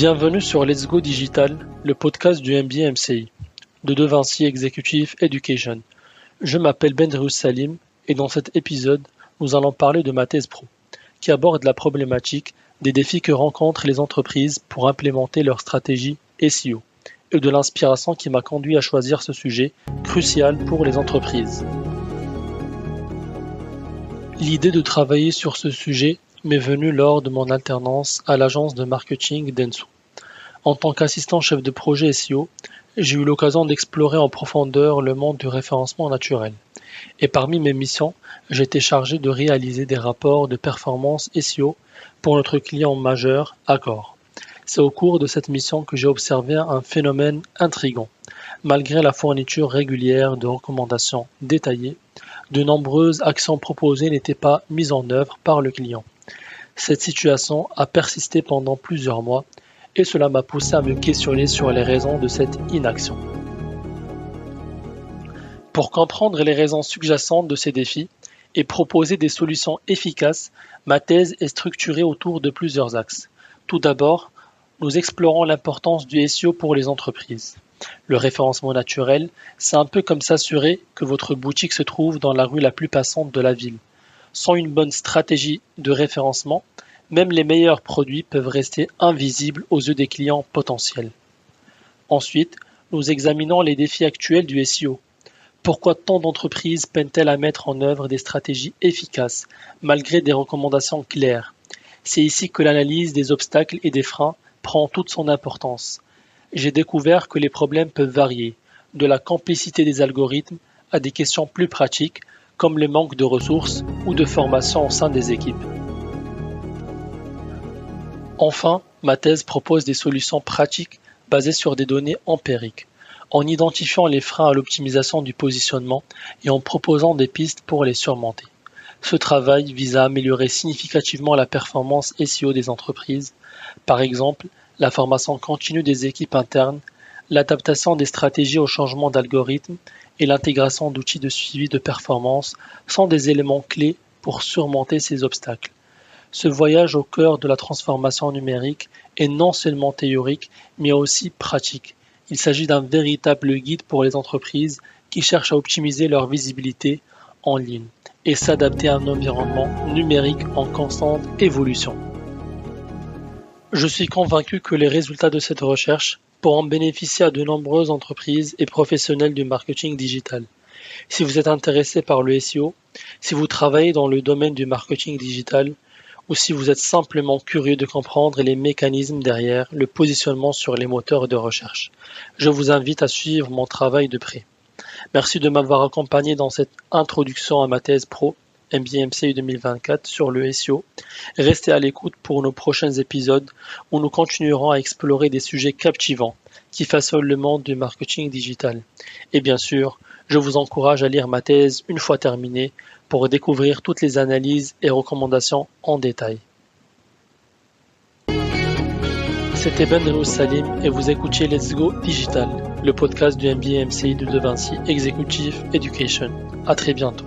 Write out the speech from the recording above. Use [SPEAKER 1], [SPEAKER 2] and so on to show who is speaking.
[SPEAKER 1] Bienvenue sur Let's Go Digital, le podcast du MBA MCI, de De Vinci Executive Education. Je m'appelle Bendrius Salim et dans cet épisode, nous allons parler de ma thèse pro, qui aborde la problématique des défis que rencontrent les entreprises pour implémenter leur stratégie SEO et de l'inspiration qui m'a conduit à choisir ce sujet crucial pour les entreprises. L'idée de travailler sur ce sujet m'est venue lors de mon alternance à l'agence de marketing Dentsu. En tant qu'assistant chef de projet SEO, j'ai eu l'occasion d'explorer en profondeur le monde du référencement naturel. Et parmi mes missions, j'étais chargé de réaliser des rapports de performance SEO pour notre client majeur, Accor. C'est au cours de cette mission que j'ai observé un phénomène intrigant. Malgré la fourniture régulière de recommandations détaillées, de nombreuses actions proposées n'étaient pas mises en œuvre par le client. Cette situation a persisté pendant plusieurs mois et cela m'a poussé à me questionner sur les raisons de cette inaction. Pour comprendre les raisons sous-jacentes de ces défis et proposer des solutions efficaces, ma thèse est structurée autour de plusieurs axes. Tout d'abord, nous explorons l'importance du SEO pour les entreprises. Le référencement naturel, c'est un peu comme s'assurer que votre boutique se trouve dans la rue la plus passante de la ville. Sans une bonne stratégie de référencement, même les meilleurs produits peuvent rester invisibles aux yeux des clients potentiels. Ensuite, nous examinons les défis actuels du SEO. Pourquoi tant d'entreprises peinent-elles à mettre en œuvre des stratégies efficaces, malgré des recommandations claires? C'est ici que l'analyse des obstacles et des freins prend toute son importance. J'ai découvert que les problèmes peuvent varier, de la complicité des algorithmes à des questions plus pratiques, comme le manque de ressources ou de formation au sein des équipes. Enfin, ma thèse propose des solutions pratiques basées sur des données empiriques, en identifiant les freins à l'optimisation du positionnement et en proposant des pistes pour les surmonter. Ce travail vise à améliorer significativement la performance SEO des entreprises, par exemple la formation continue des équipes internes, l'adaptation des stratégies au changement d'algorithme et l'intégration d'outils de suivi de performance sont des éléments clés pour surmonter ces obstacles. Ce voyage au cœur de la transformation numérique est non seulement théorique, mais aussi pratique. Il s'agit d'un véritable guide pour les entreprises qui cherchent à optimiser leur visibilité en ligne et s'adapter à un environnement numérique en constante évolution. Je suis convaincu que les résultats de cette recherche pourront bénéficier à de nombreuses entreprises et professionnels du marketing digital. Si vous êtes intéressé par le SEO, si vous travaillez dans le domaine du marketing digital, ou si vous êtes simplement curieux de comprendre les mécanismes derrière le positionnement sur les moteurs de recherche, je vous invite à suivre mon travail de près. Merci de m'avoir accompagné dans cette introduction à ma thèse pro MBA MCI 2024 sur le SEO. Restez à l'écoute pour nos prochains épisodes où nous continuerons à explorer des sujets captivants qui façonnent le monde du marketing digital. Et bien sûr, je vous encourage à lire ma thèse une fois terminée pour découvrir toutes les analyses et recommandations en détail. C'était Bendrius Salim et vous écoutiez Let's Go Digital, le podcast du MBA MCI de De Vinci Executive Education. À très bientôt.